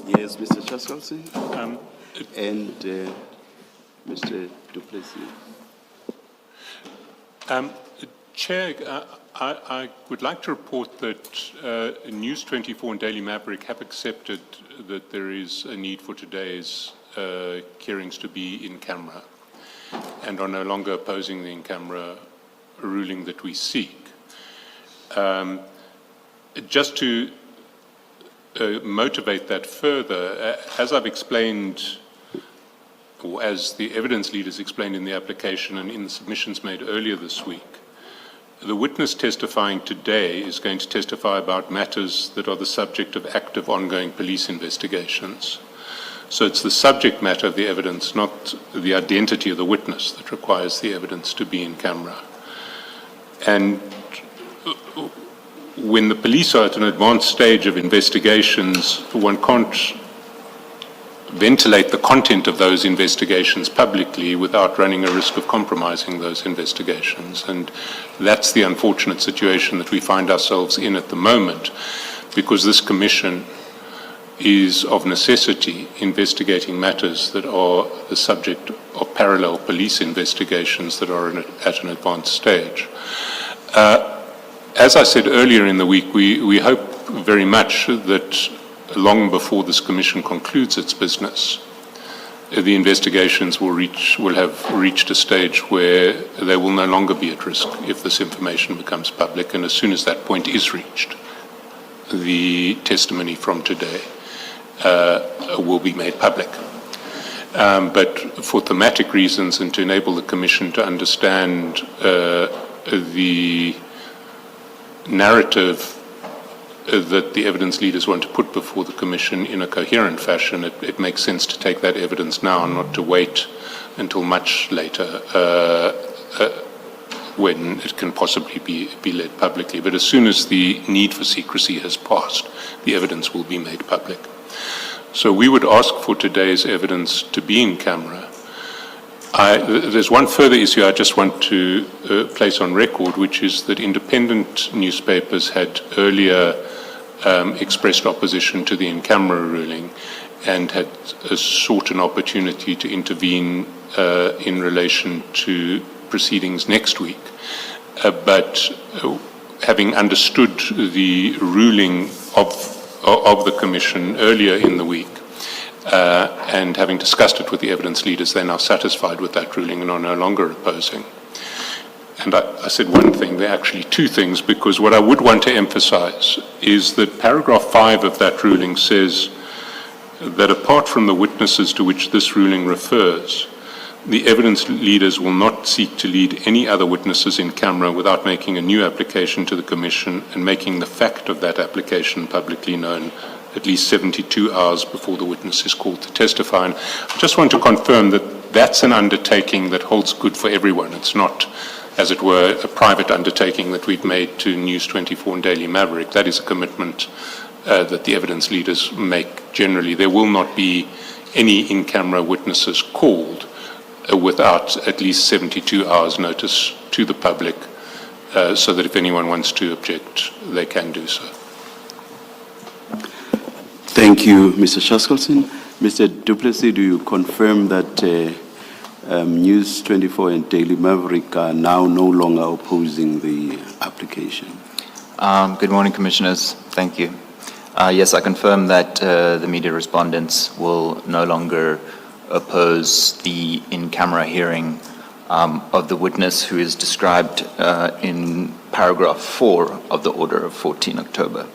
Yes, Mr. Chaskalsi. And Mr. Duplessis. Chair, I would like to report that News 24 and Daily Maverick have accepted that there is a need for today's hearings to be in camera and are no longer opposing the in-camera ruling that we seek. Just to motivate that further, as I've explained, or as the evidence leaders explained in the application and in the submissions made earlier this week, the witness testifying today is going to testify about matters that are the subject of active ongoing police investigations. So it's the subject matter of the evidence, not the identity of the witness, that requires the evidence to be in camera. And when the police are at an advanced stage of investigations, one can't ventilate the content of those investigations publicly without running a risk of compromising those investigations. And that's the unfortunate situation that we find ourselves in at the moment, because this commission is of necessity investigating matters that are the subject of parallel police investigations that are at an advanced stage. As I said earlier in the week, we hope very much that long before this commission concludes its business, the investigations will have reached a stage where they will no longer be at risk if this information becomes public. And as soon as that point is reached, the testimony from today will be made public. But for thematic reasons and to enable the Commission to understand the narrative that the evidence leaders want to put before the Commission in a coherent fashion, it makes sense to take that evidence now and not to wait until much later when it can possibly be led publicly. But as soon as the need for secrecy has passed, the evidence will be made public. So we would ask for today's evidence to be in camera. There's one further issue I just want to place on record, which is that independent newspapers had earlier expressed opposition to the in-camera ruling and had sought an opportunity to intervene in relation to proceedings next week. But having understood the ruling of the Commission earlier in the week, and having discussed it with the evidence leaders, they're now satisfied with that ruling and are no longer opposing. And I said one thing, there are actually two things, because what I would want to emphasize is that paragraph 5 of that ruling says that apart from the witnesses to which this ruling refers, the evidence leaders will not seek to lead any other witnesses in camera without making a new application to the Commission and making the fact of that application publicly known at least 72 hours before the witness is called to testify. And I just want to confirm that that's an undertaking that holds good for everyone. It's not, as it were, a private undertaking that we've made to News 24 and Daily Maverick. That is a commitment that the evidence leaders make generally. There will not be any in-camera witnesses called without at least 72 hours notice to the public, so that if anyone wants to object, they can do so. Thank you, Mr. Chaskalson. Mr. Duplessis, do you confirm that News 24 and Daily Maverick are now no longer opposing the application? Good morning, Commissioners. Thank you. Yes, I confirm that the media respondents will no longer oppose the in-camera hearing of the witness who is described in paragraph 4 of the order of 14 October.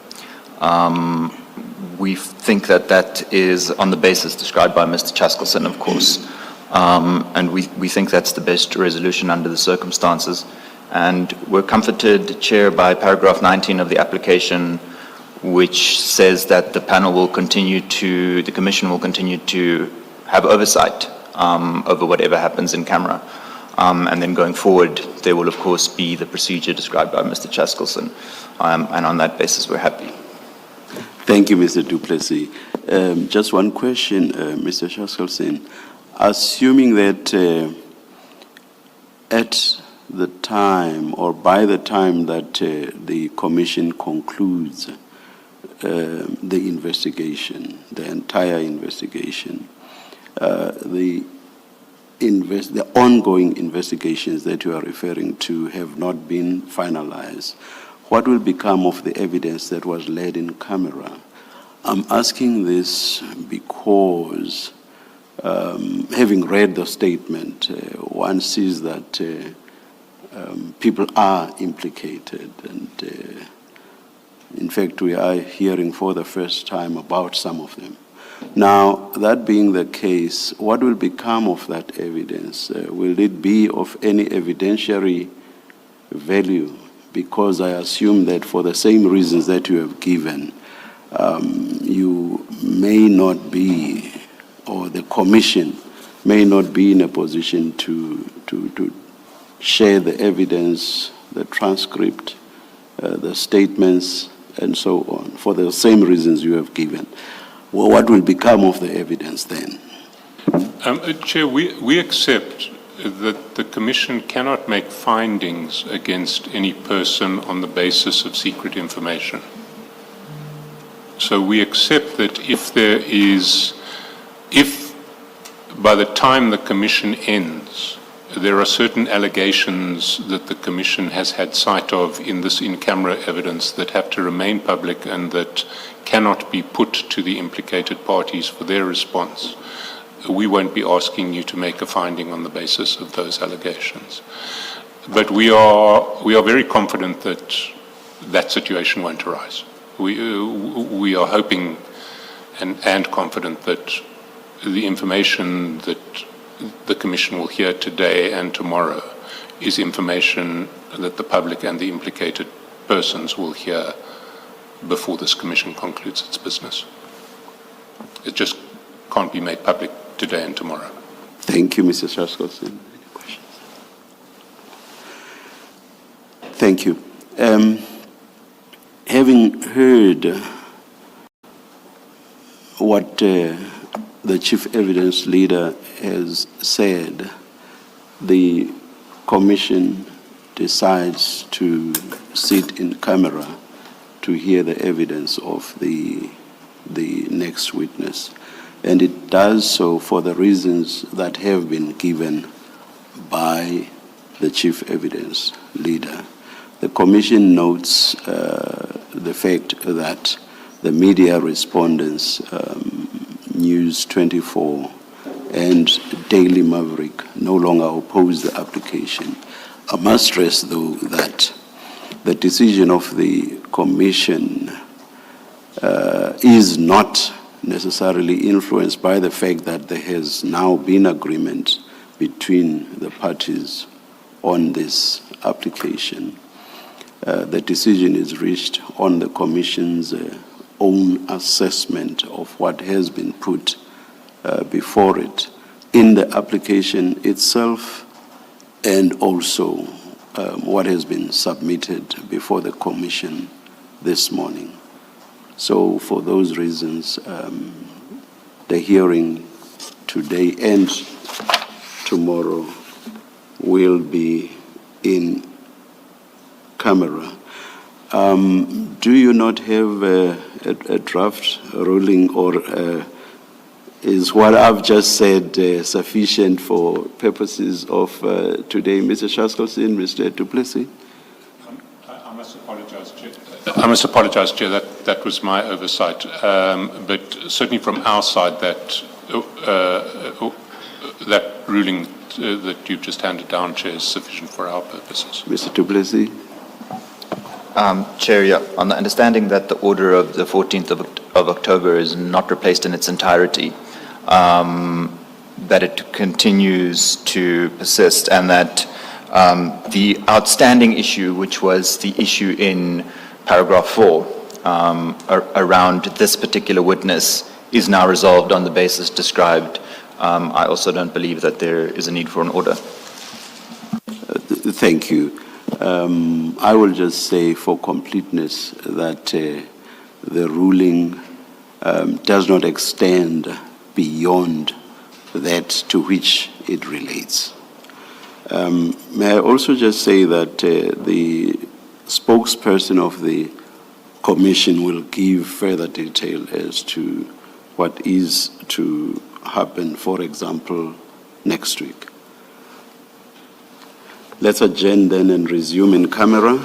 We think that that is on the basis described by Mr. Chaskalson, of course, and we think that's the best resolution under the circumstances. And we're comforted, Chair, by paragraph 19 of the application, which says that the panel will continue to, the Commission will continue to have oversight over whatever happens in camera. And then going forward, there will, of course, be the procedure described by Mr. Chaskalson. And on that basis, we're happy. Thank you, Mr. Duplessis. Just one question, Mr. Chaskalson. Assuming that at the time or by the time that the Commission concludes the investigation, the entire investigation, the ongoing investigations that you are referring to have not been finalized, what will become of the evidence that was led in camera? I'm asking this because, having read the statement, one sees that people are implicated, and in fact, we are hearing for the first time about some of them. Now, that being the case, what will become of that evidence? Will it be of any evidentiary value? Because I assume that for the same reasons that you have given, you may not be, or the commission may not be in a position to share the evidence, the transcript, the statements, and so on, for the same reasons you have given. Well, what will become of the evidence then? Chair, we accept that the Commission cannot make findings against any person on the basis of secret information. So we accept that if by the time the Commission ends, there are certain allegations that the Commission has had sight of in this in-camera evidence that have to remain public and that cannot be put to the implicated parties for their response, we won't be asking you to make a finding on the basis of those allegations. But we are very confident that that situation won't arise. We are hoping and confident that the information that the Commission will hear today and tomorrow is information that the public and the implicated persons will hear before this Commission concludes its business. It just can't be made public today and tomorrow. Thank you, Mr. Shaskolson. Any questions? Thank you. Having heard what the Chief Evidence Leader has said, the Commission decides to sit in camera to hear the evidence of the next witness. And it does so for the reasons that have been given by the Chief Evidence Leader. The Commission notes the fact that the media respondents, News 24 and Daily Maverick, no longer oppose the application. I must stress, though, that the decision of the Commission is not necessarily influenced by the fact that there has now been agreement between the parties on this application. The decision is reached on the Commission's own assessment of what has been put before it in the application itself, and also what has been submitted before the Commission this morning. So for those reasons, the hearing today and tomorrow will be in camera. Do you not have a draft ruling, or is what I've just said sufficient for purposes of today? Mr. Shaskolson, Mr. du Plessis? I must apologize, Chair. I must apologize, Chair, that was my oversight. But certainly from our side, that ruling that you've just handed down, Chair, is sufficient for our purposes. Mr. du Plessis? Chair, yeah, on the understanding that the order of the 14th of October is not replaced in its entirety, that it continues to persist, and that the outstanding issue, which was the issue in paragraph 4 around this particular witness, is now resolved on the basis described. I also don't believe that there is a need for an order. Thank you. I will just say for completeness that the ruling does not extend beyond that to which it relates. May I also just say that the spokesperson of the Commission will give further detail as to what is to happen, for example, next week. Let's adjourn then and resume in camera.